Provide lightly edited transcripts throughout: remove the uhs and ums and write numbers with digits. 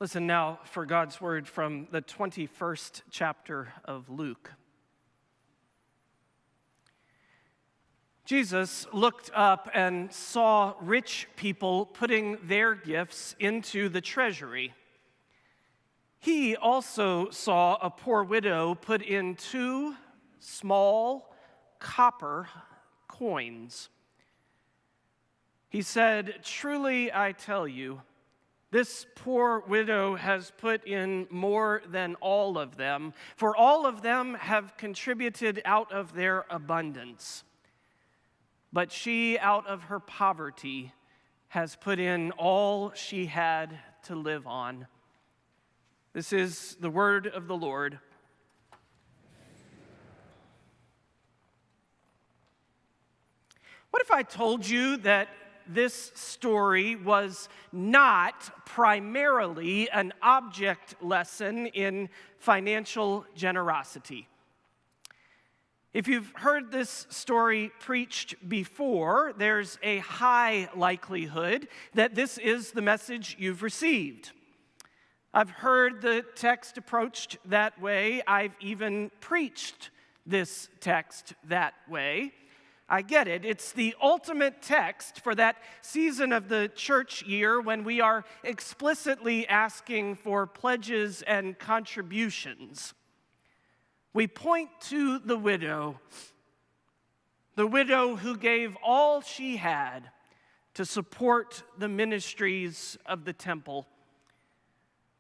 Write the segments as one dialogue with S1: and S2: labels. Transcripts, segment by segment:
S1: Listen now for God's word from the 21st chapter of Luke. Jesus looked up and saw rich people putting their gifts into the treasury. He also saw a poor widow put in 2 small copper coins. He said, "Truly I tell you, this poor widow has put in more than all of them, for all of them have contributed out of their abundance. But she, out of her poverty, has put in all she had to live on." This is the word of the Lord. What if I told you that this story was not primarily an object lesson in financial generosity? If you've heard this story preached before, there's a high likelihood that this is the message you've received. I've heard the text approached that way. I've even preached this text that way. I get it. It's the ultimate text for that season of the church year when we are explicitly asking for pledges and contributions. We point to the widow who gave all she had to support the ministries of the temple.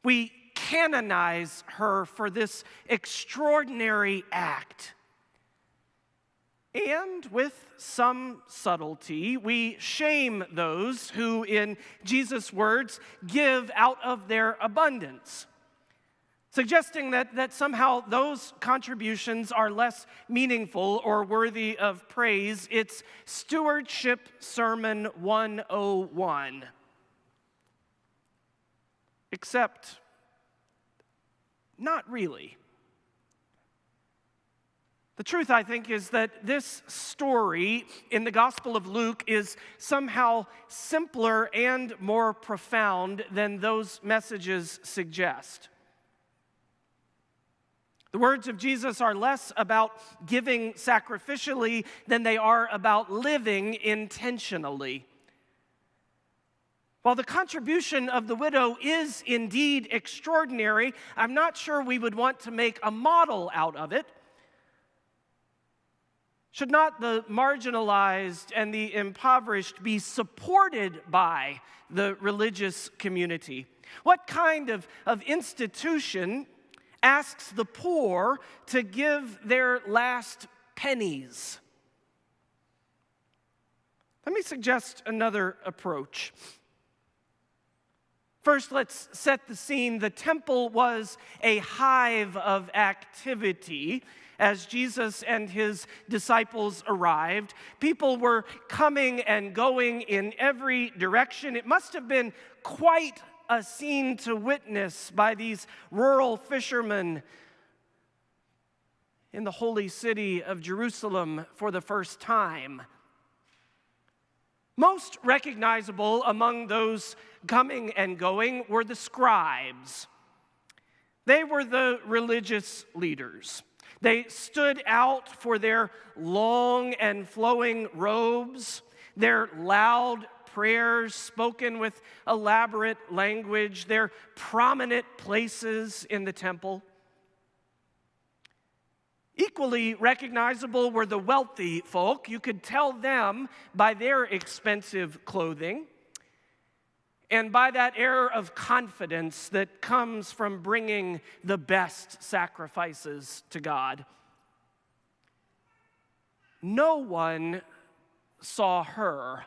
S1: We canonize her for this extraordinary act. And with some subtlety, we shame those who, in Jesus' words, give out of their abundance, suggesting that somehow those contributions are less meaningful or worthy of praise. It's Stewardship Sermon 101. Except, not really. The truth, I think, is that this story in the Gospel of Luke is somehow simpler and more profound than those messages suggest. The words of Jesus are less about giving sacrificially than they are about living intentionally. While the contribution of the widow is indeed extraordinary, I'm not sure we would want to make a model out of it. Should not the marginalized and the impoverished be supported by the religious community? What kind of institution asks the poor to give their last pennies? Let me suggest another approach. First, let's set the scene. The temple was a hive of activity. As Jesus and his disciples arrived, people were coming and going in every direction. It must have been quite a scene to witness by these rural fishermen in the holy city of Jerusalem for the first time. Most recognizable among those coming and going were the scribes. They were the religious leaders. They stood out for their long and flowing robes, their loud prayers spoken with elaborate language, their prominent places in the temple. Equally recognizable were the wealthy folk. You could tell them by their expensive clothing and by that air of confidence that comes from bringing the best sacrifices to God. No one saw her.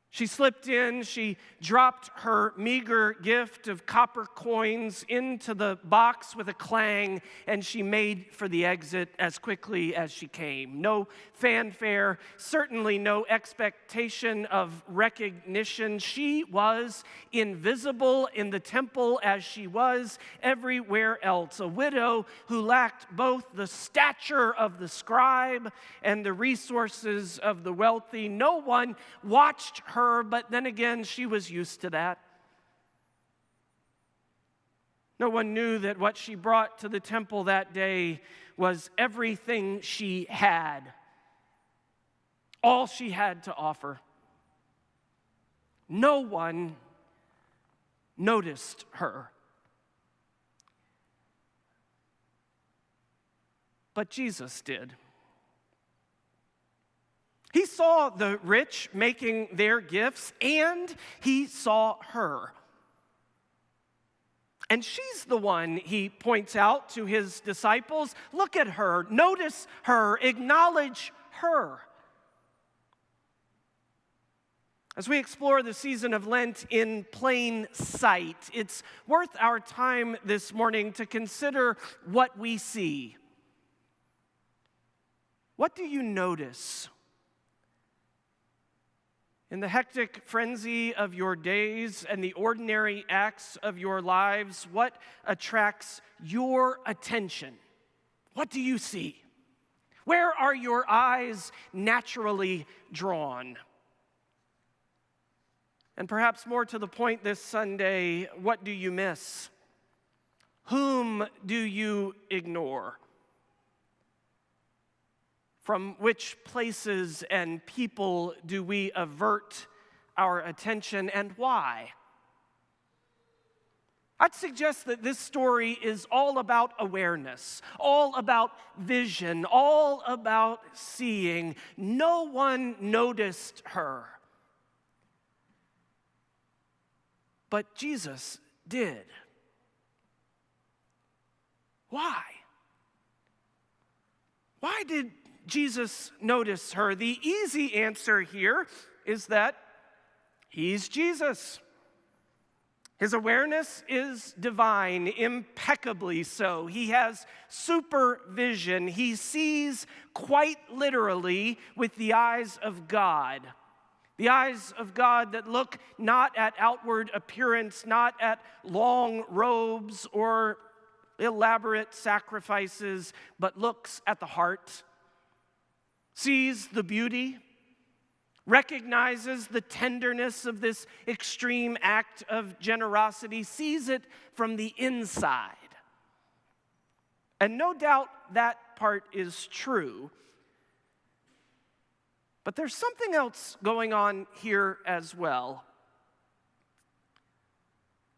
S1: She slipped in, she dropped her meager gift of copper coins into the box with a clang, and she made for the exit as quickly as she came. No fanfare, certainly no expectation of recognition. She was invisible in the temple as she was everywhere else. A widow who lacked both the stature of the scribe and the resources of the wealthy. No one watched her, but then again, she was used to that. No one knew that what she brought to the temple that day was everything she had, all she had to offer. No one noticed her. But Jesus did. He saw the rich making their gifts, and he saw her. And she's the one, he points out to his disciples. Look at her, notice her, acknowledge her. As we explore the season of Lent in plain sight, it's worth our time this morning to consider what we see. What do you notice? In the hectic frenzy of your days and the ordinary acts of your lives, what attracts your attention? What do you see? Where are your eyes naturally drawn? And perhaps more to the point this Sunday, what do you miss? Whom do you ignore? From which places and people do we avert our attention, and why? I'd suggest that this story is all about awareness, all about vision, all about seeing. No one noticed her, but Jesus did. Why? Why did Jesus notice her? The easy answer here is that he's Jesus. His awareness is divine, impeccably so. He has supervision. He sees quite literally with the eyes of God. The eyes of God that look not at outward appearance, not at long robes or elaborate sacrifices, but looks at the heart, sees the beauty, recognizes the tenderness of this extreme act of generosity, sees it from the inside. And no doubt that part is true. But there's something else going on here as well.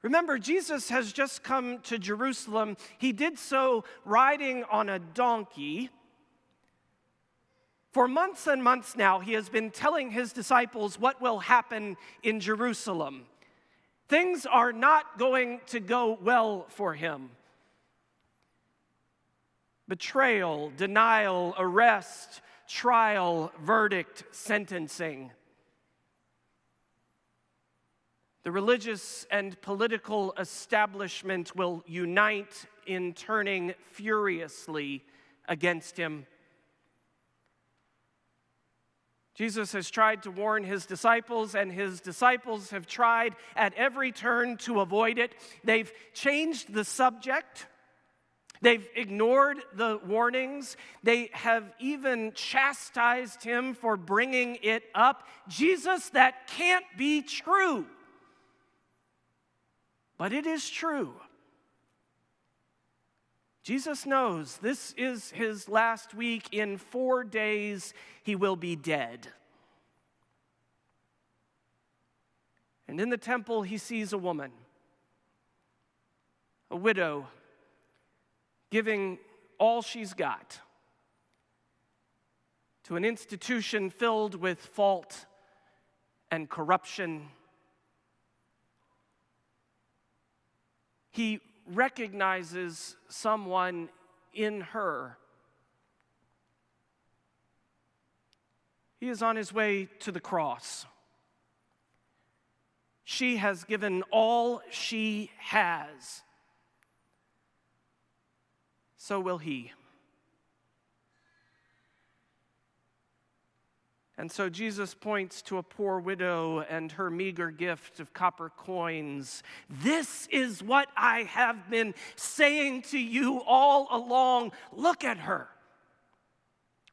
S1: Remember, Jesus has just come to Jerusalem. He did so riding on a donkey. For months and months now, he has been telling his disciples what will happen in Jerusalem. Things are not going to go well for him. Betrayal, denial, arrest, trial, verdict, sentencing. The religious and political establishment will unite in turning furiously against him. Jesus has tried to warn his disciples, and his disciples have tried at every turn to avoid it. They've changed the subject. They've ignored the warnings. They have even chastised him for bringing it up. Jesus, that can't be true. But it is true. Jesus knows this is his last week. In 4 days, he will be dead. And in the temple, he sees a woman, a widow, giving all she's got to an institution filled with fault and corruption. He recognizes someone in her. He is on his way to the cross. She has given all she has. So will he. And so Jesus points to a poor widow and her meager gift of copper coins. This is what I have been saying to you all along. Look at her.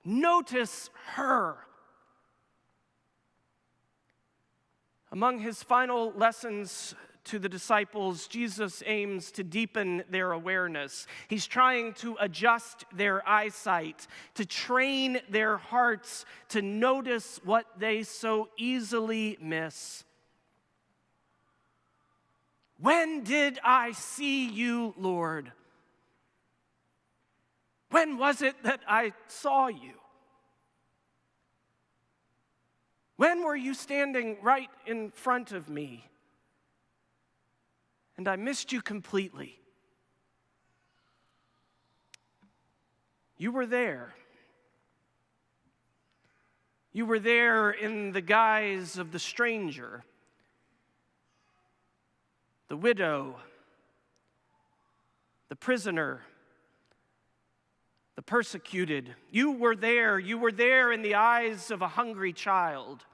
S1: Notice her. Among his final lessons to the disciples, Jesus aims to deepen their awareness. He's trying to adjust their eyesight, to train their hearts to notice what they so easily miss. When did I see you, Lord? When was it that I saw you? When were you standing right in front of me? And I missed you completely. You were there. You were there in the guise of the stranger, the widow, the prisoner, the persecuted. You were there in the eyes of a hungry child,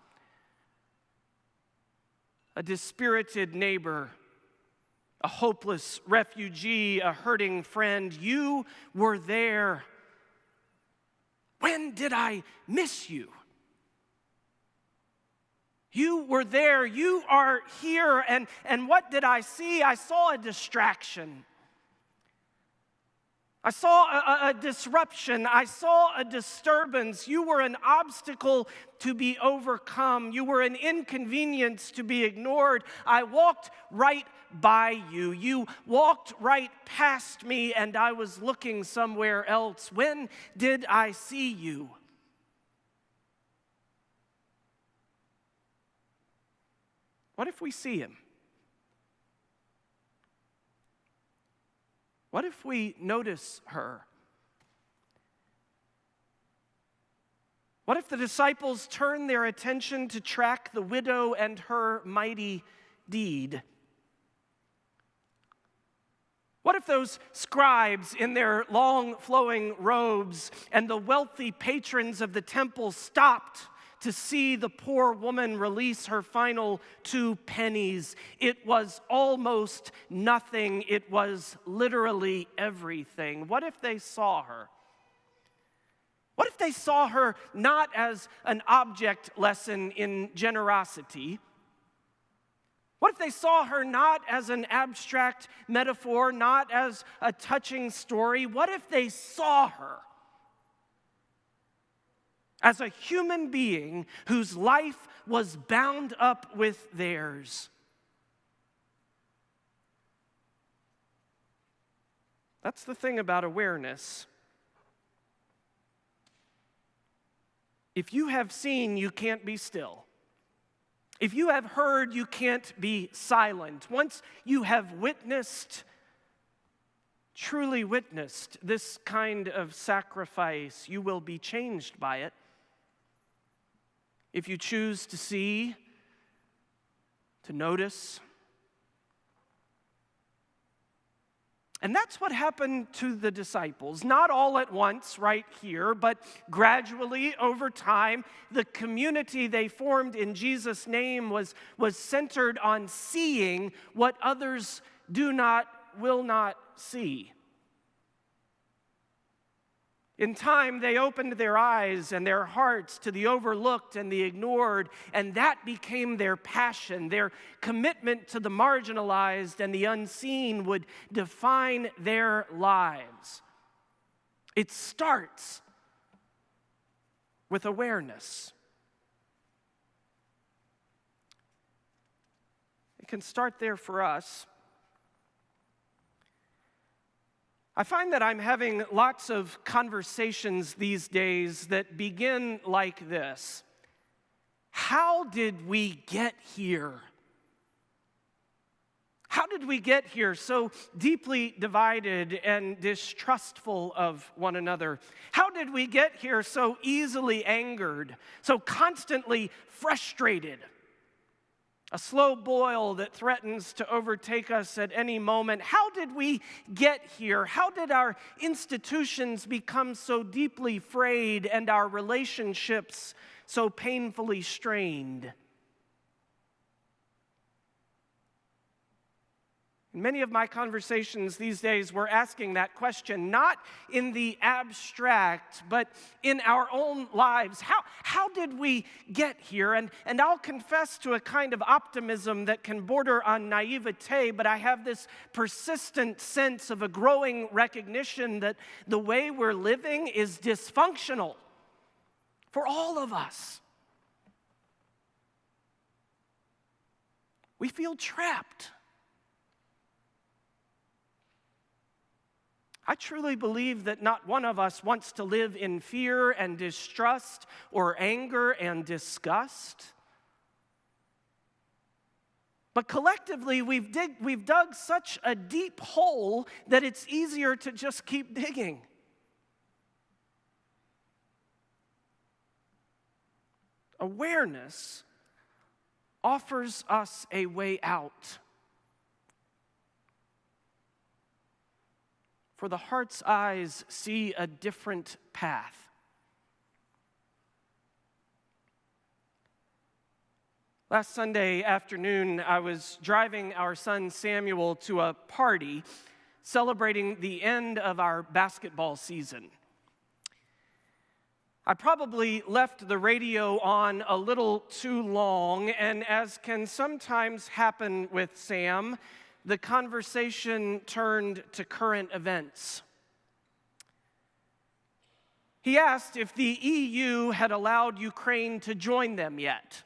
S1: a dispirited neighbor, a hopeless refugee, a hurting friend. You were there. When did I miss you? You were there. You are here. And what did I see? I saw a distraction. I saw a disruption. I saw a disturbance. You were an obstacle to be overcome. You were an inconvenience to be ignored. I walked right by you. You walked right past me, and I was looking somewhere else. When did I see you? What if we see him? What if we notice her? What if the disciples turn their attention to track the widow and her mighty deed? What if those scribes in their long flowing robes and the wealthy patrons of the temple stopped to see the poor woman release her final 2 pennies? It was almost nothing. It was literally everything. What if they saw her? What if they saw her not as an object lesson in generosity? What if they saw her not as an abstract metaphor, not as a touching story? What if they saw her as a human being whose life was bound up with theirs? That's the thing about awareness. If you have seen, you can't be still. If you have heard, you can't be silent. Once you have witnessed, truly witnessed this kind of sacrifice, you will be changed by it. If you choose to see, to notice. And that's what happened to the disciples. Not all at once, right here, but gradually over time, the community they formed in Jesus' name was centered on seeing what others will not see. In time, they opened their eyes and their hearts to the overlooked and the ignored, and that became their passion. Their commitment to the marginalized and the unseen would define their lives. It starts with awareness. It can start there for us. I find that I'm having lots of conversations these days that begin like this. How did we get here? How did we get here so deeply divided and distrustful of one another? How did we get here so easily angered, so constantly frustrated? A slow boil that threatens to overtake us at any moment. How did we get here? How did our institutions become so deeply frayed and our relationships so painfully strained? In many of my conversations these days, we're asking that question, not in the abstract, but in our own lives. How did we get here? And I'll confess to a kind of optimism that can border on naivete, but I have this persistent sense of a growing recognition that the way we're living is dysfunctional for all of us. We feel trapped. I truly believe that not one of us wants to live in fear and distrust or anger and disgust. But collectively, we've dug such a deep hole that it's easier to just keep digging. Awareness offers us a way out. For the heart's eyes see a different path. Last Sunday afternoon, I was driving our son Samuel to a party celebrating the end of our basketball season. I probably left the radio on a little too long, and as can sometimes happen with Sam, the conversation turned to current events. He asked if the EU had allowed Ukraine to join them yet.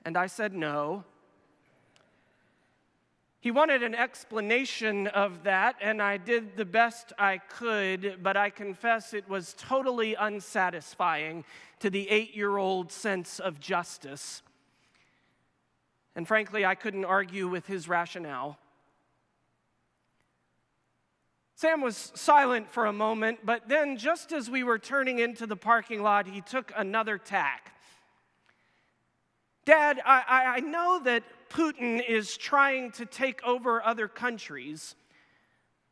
S1: And I said no. He wanted an explanation of that, and I did the best I could, but I confess it was totally unsatisfying to the 8-year-old sense of justice. And frankly, I couldn't argue with his rationale. Sam was silent for a moment, but then just as we were turning into the parking lot, he took another tack. Dad, I know that Putin is trying to take over other countries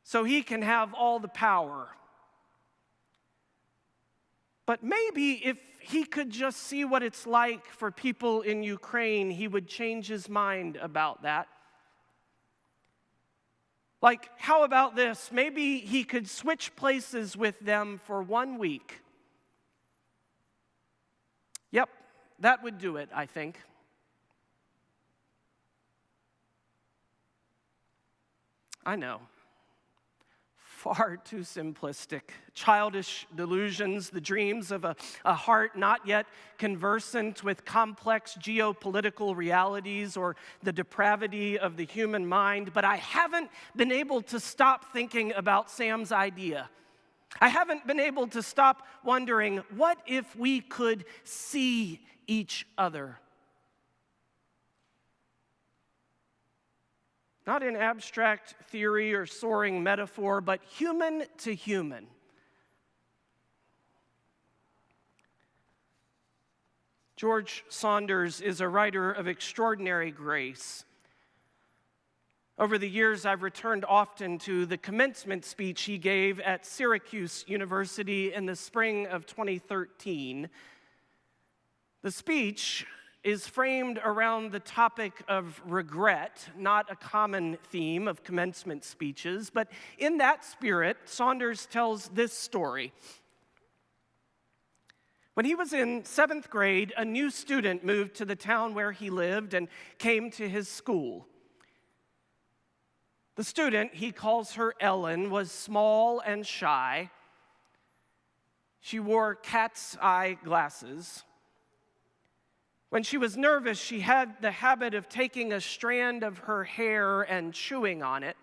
S1: so he can have all the power. But maybe if he could just see what it's like for people in Ukraine, he would change his mind about that. Like, how about this? Maybe he could switch places with them for 1 week. Yep, that would do it, I think. I know. Far too simplistic. Childish delusions, the dreams of a heart not yet conversant with complex geopolitical realities or the depravity of the human mind. But I haven't been able to stop thinking about Sam's idea. I haven't been able to stop wondering, what if we could see each other? Not in abstract theory or soaring metaphor, but human to human. George Saunders is a writer of extraordinary grace. Over the years, I've returned often to the commencement speech he gave at Syracuse University in the spring of 2013. The speech is framed around the topic of regret, not a common theme of commencement speeches, but in that spirit, Saunders tells this story. When he was in 7th grade, a new student moved to the town where he lived and came to his school. The student, he calls her Ellen, was small and shy. She wore cat's eye glasses. When she was nervous, she had the habit of taking a strand of her hair and chewing on it.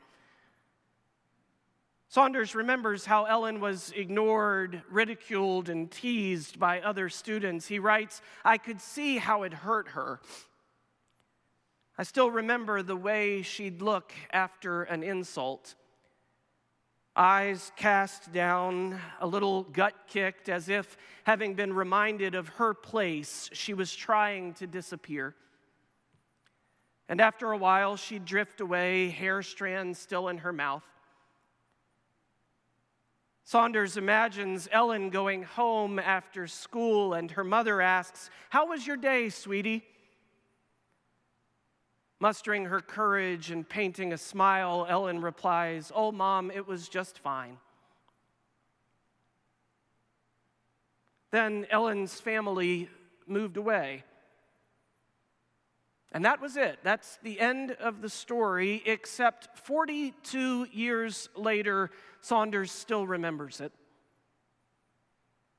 S1: Saunders remembers how Ellen was ignored, ridiculed, and teased by other students. He writes, "I could see how it hurt her. I still remember the way she'd look after an insult. Eyes cast down, a little gut-kicked, as if, having been reminded of her place, she was trying to disappear. And after a while, she'd drift away, hair strands still in her mouth." Saunders imagines Ellen going home after school, and her mother asks, "How was your day, sweetie?" Mustering her courage and painting a smile, Ellen replies, "Oh, Mom, it was just fine." Then Ellen's family moved away. And that was it. That's the end of the story, except 42 years later, Saunders still remembers it.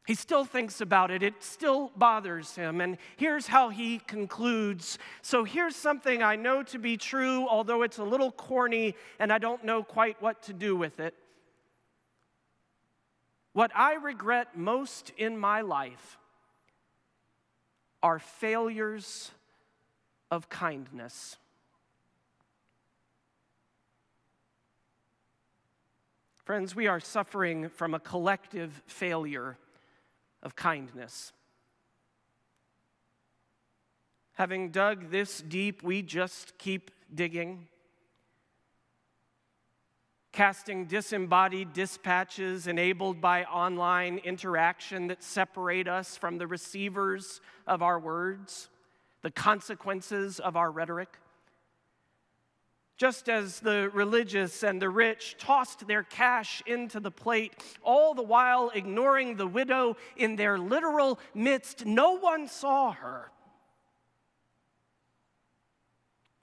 S1: He still thinks about it. It still bothers him. And here's how he concludes. So here's something I know to be true, although it's a little corny and I don't know quite what to do with it. What I regret most in my life are failures of kindness. Friends, we are suffering from a collective failure of kindness. Having dug this deep, we just keep digging, casting disembodied dispatches enabled by online interaction that separate us from the receivers of our words, the consequences of our rhetoric. Just as the religious and the rich tossed their cash into the plate, all the while ignoring the widow in their literal midst, no one saw her.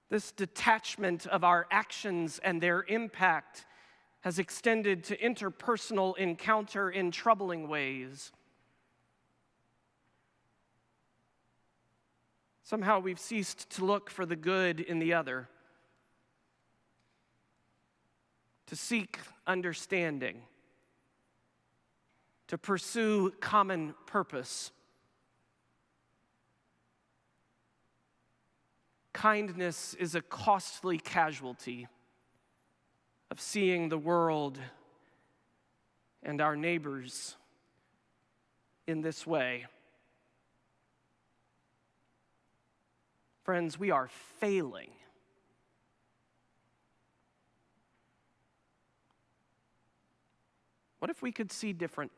S1: This detachment of our actions and their impact has extended to interpersonal encounter in troubling ways. Somehow we've ceased to look for the good in the other, to seek understanding, to pursue common purpose. Kindness is a costly casualty of seeing the world and our neighbors in this way. Friends, we are failing. What if we could see different?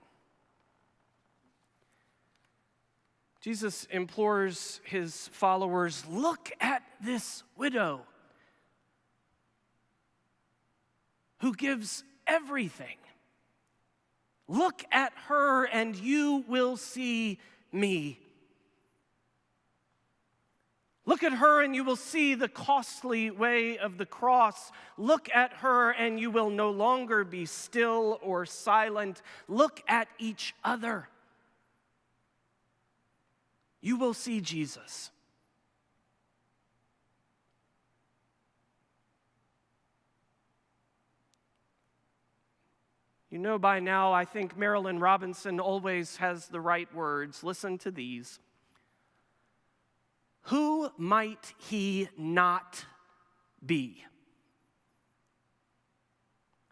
S1: Jesus implores his followers, look at this widow who gives everything. Look at her and you will see me. Look at her and you will see the costly way of the cross. Look at her and you will no longer be still or silent. Look at each other. You will see Jesus. You know by now, I think Marilynne Robinson always has the right words. Listen to these. Who might he not be?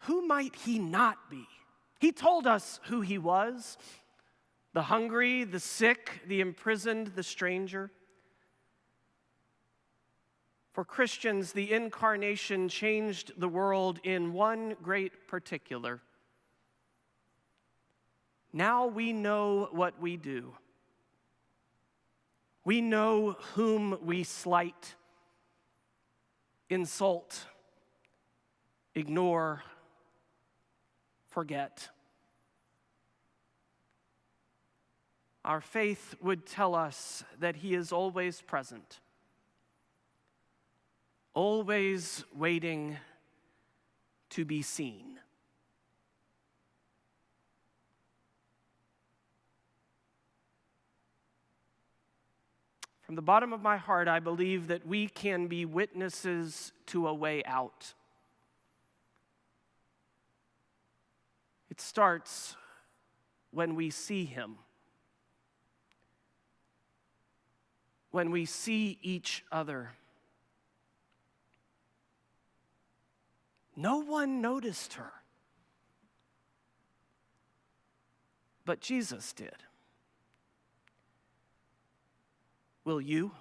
S1: Who might he not be? He told us who he was: the hungry, the sick, the imprisoned, the stranger. For Christians, the incarnation changed the world in one great particular. Now we know what we do. We know whom we slight, insult, ignore, forget. Our faith would tell us that he is always present, always waiting to be seen. From the bottom of my heart, I believe that we can be witnesses to a way out. It starts when we see him, when we see each other. No one noticed her, but Jesus did. Will you?